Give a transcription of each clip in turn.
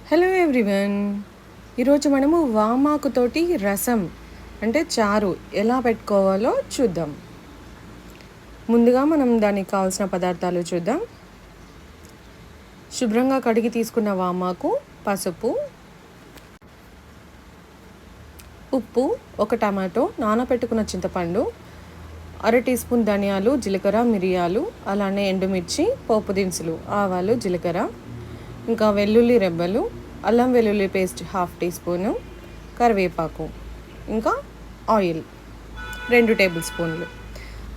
Hello everyone. ఈరోజు మనము వామాకుతోటి రసం అంటే చారు ఎలా పెట్టుకోవాలో చూద్దాం. ముందుగా మనం దానికి కావాల్సిన పదార్థాలు చూద్దాం. శుభ్రంగా కడిగి తీసుకున్న వామాకు, పసుపు, ఉప్పు, ఒక టమాటో, నానబెట్టుకున్న చింతపండు, అర టీ స్పూన్ ధనియాలు, జీలకర్ర, మిరియాలు, అలానే ఎండుమిర్చి, పోపు దినుసులు, ఆవాలు, జీలకర్ర, ఇంకా వెల్లుల్లి రెబ్బలు, అల్లం వెల్లుల్లి పేస్ట్ 1/2 టీ స్పూను, కరివేపాకు, ఇంకా ఆయిల్ 2 టేబుల్ స్పూన్లు.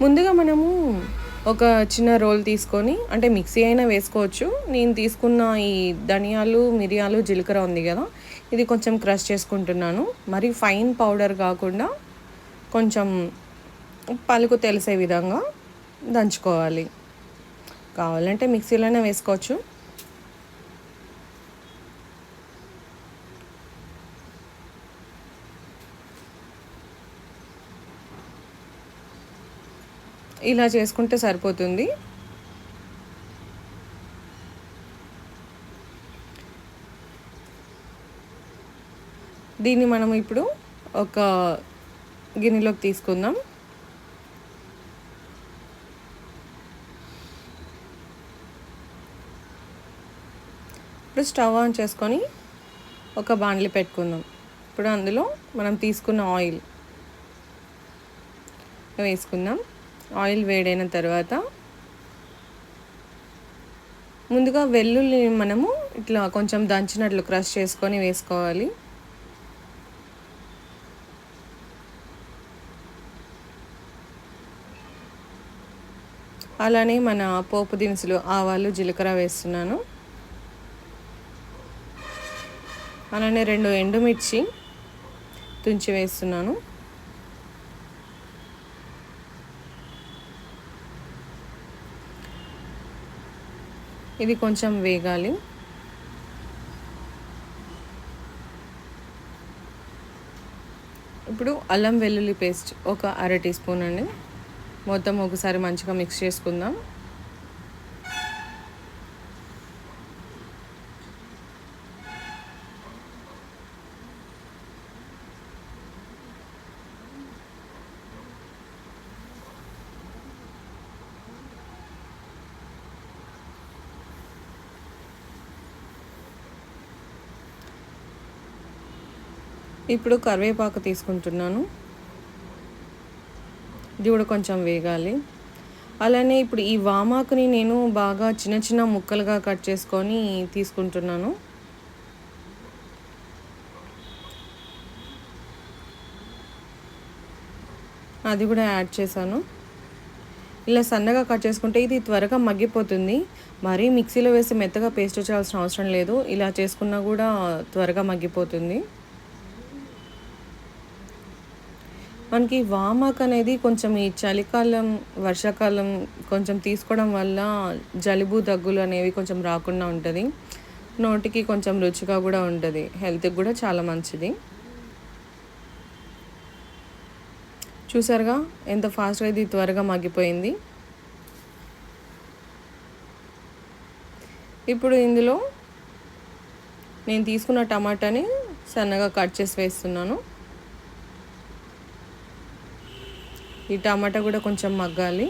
ముందుగా మనము ఒక చిన్న రోల్ తీసుకొని, అంటే మిక్సీ అయినా వేసుకోవచ్చు. నేను తీసుకున్న ఈ ధనియాలు, మిరియాలు, జీలకర్ర ఉంది కదా, ఇది కొంచెం క్రష్ చేసుకుంటున్నాను. మరి ఫైన్ పౌడర్ కాకుండా కొంచెం పలుకు తెలిసే విధంగా దంచుకోవాలి. కావాలంటే మిక్సీలోనే వేసుకోవచ్చు. ఇలా చేసుకుంటే సరిపోతుంది. దీన్ని మనం ఇప్పుడు ఒక గిన్నెలోకి తీసుకుందాం. ఇప్పుడు స్టవ్ ఆన్ చేసుకొని ఒక బాండ్లీ పెట్టుకుందాం. ఇప్పుడు అందులో మనం తీసుకున్న ఆయిల్ వేసుకుందాం. ఆయిల్ వేడైన తర్వాత ముందుగా వెల్లుల్లి మనము ఇట్లా కొంచెం దంచినట్లు క్రష్ చేసుకొని వేసుకోవాలి. అలానే మన పోపు దినుసులు, ఆవాలు, జీలకర్ర వేస్తున్నాను. అలానే 2 ఎండుమిర్చి తుంచి వేస్తున్నాను. ఇది కొంచెం వేగాలి. ఇప్పుడు అల్లం వెల్లుల్లి పేస్ట్ ఒక అర టీ స్పూన్ అండి. మొత్తం ఒకసారి మంచిగా మిక్స్ చేసుకుందాం. ఇప్పుడు కరివేపాకు తీసుకుంటున్నాను. ఇది కూడా కొంచెం వేగాలి. అలానే ఇప్పుడు ఈ వామాకుని నేను బాగా చిన్న చిన్న ముక్కలుగా కట్ చేసుకొని తీసుకుంటున్నాను. అది కూడా యాడ్ చేశాను. ఇలా సన్నగా కట్ చేసుకుంటే ఇది త్వరగా మగ్గిపోతుంది. మరీ మిక్సీలో వేసి మెత్తగా పేస్ట్ చేయాల్సిన అవసరం లేదు. ఇలా చేసుకున్నా కూడా త్వరగా మగ్గిపోతుంది. మనకి వామాకు అనేది కొంచెం ఈ చలికాలం, వర్షాకాలం కొంచెం తీసుకోవడం వల్ల జలుబు, దగ్గులు అనేవి కొంచెం రాకుండా ఉంటుంది. నోటికి కొంచెం రుచిగా కూడా ఉంటుంది. హెల్త్కి కూడా చాలా మంచిది. చూసారుగా ఎంత ఫాస్ట్గా ఇది త్వరగా మగ్గిపోయింది. ఇప్పుడు ఇందులో నేను తీసుకున్న టమాటాని సన్నగా కట్ చేసి వేస్తున్నాను. ఈ టమాటా కూడా కొంచెం మగ్గాలి.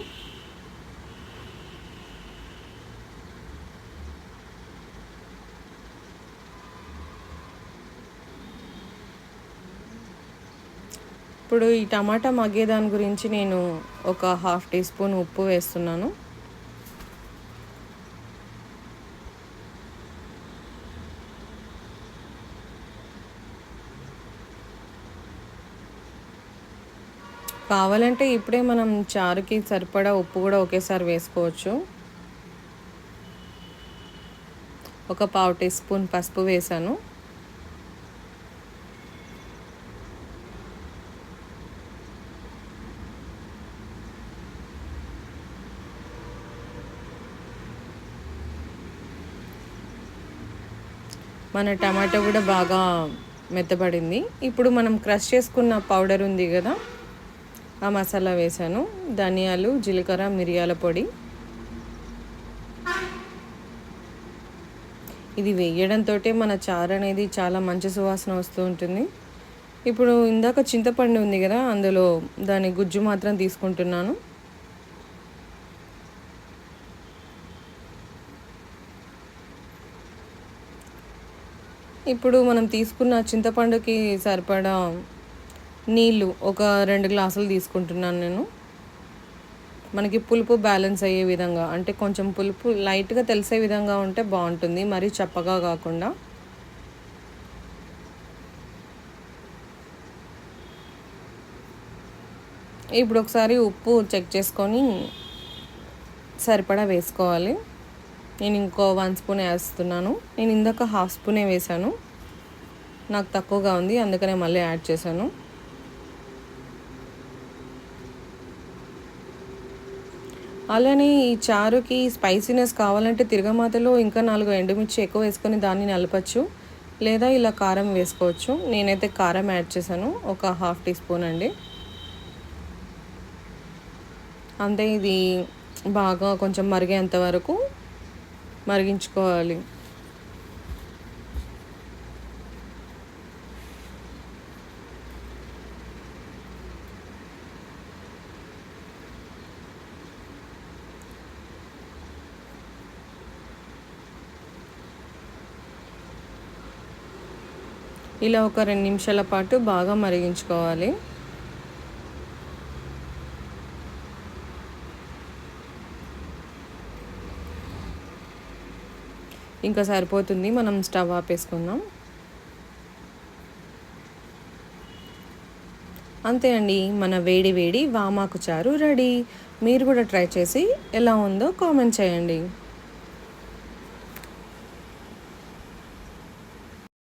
ఇప్పుడు ఈ టమాటా మగ్గేదాని గురించి నేను ఒక 1/2 టీ స్పూన్ ఉప్పు వేస్తున్నాను. కావాలంటే ఇప్పుడే మనం చారుకి సరిపడా ఉప్పు కూడా ఒకేసారి వేసుకోవచ్చు. ఒక 1/2 టీ స్పూన్ పసుపు వేసాను. మన టమాటో కూడా బాగా మెత్తబడింది. ఇప్పుడు మనం క్రష్ చేసుకున్న పౌడర్ ఉంది కదా, ఆ మసాలా వేసాను. ధనియాలు, జీలకర్ర, మిరియాల పొడి. ఇది వేయడంతో మన చారు అనేది చాలా మంచి సువాసన వస్తూ ఉంటుంది. ఇప్పుడు ఇందాక చింతపండు ఉంది కదా, అందులో దాని గుజ్జు మాత్రం తీసుకుంటున్నాను. ఇప్పుడు మనం తీసుకున్న చింతపండుకి సరిపడా నీళ్ళు ఒక 2 గ్లాసులు తీసుకుంటున్నాను నేను. మనకి పులుపు బ్యాలెన్స్ అయ్యే విధంగా, అంటే కొంచెం పులుపు లైట్గా తెలిసే విధంగా ఉంటే బాగుంటుంది, మరీ చప్పగా కాకుండా. ఇప్పుడు ఒకసారి ఉప్పు చెక్ చేసుకొని సరిపడా వేసుకోవాలి. నేను ఇంకో 1 స్పూన్ వేస్తున్నాను. నేను ఇందాక 1/2 స్పూనే వేసాను, నాకు తక్కువగా ఉంది అందుకనే మళ్ళీ యాడ్ చేశాను. అలానే ఈ చారుకి స్పైసీనెస్ కావాలంటే తిరగమాతలో ఇంకా 4 ఎండుమిర్చి ఎక్కువ వేసుకొని దాన్ని నలపచ్చు, లేదా ఇలా కారం వేసుకోవచ్చు. నేనైతే కారం యాడ్ చేశాను, ఒక 1/2 టీ స్పూన్ అండి. అంతే, ఇది బాగా కొంచెం మరిగేంత వరకు మరిగించుకోవాలి. ఇలా ఒక 2 నిమిషాల పాటు బాగా మరిగించుకోవాలి. ఇంకా సరిపోతుంది, మనం స్టవ్ ఆపేసుకుందాం. అంతే అండి, మన వేడి వేడి వామాకు చారు రెడీ. మీరు కూడా ట్రై చేసి ఎలా ఉందో కామెంట్ చేయండి.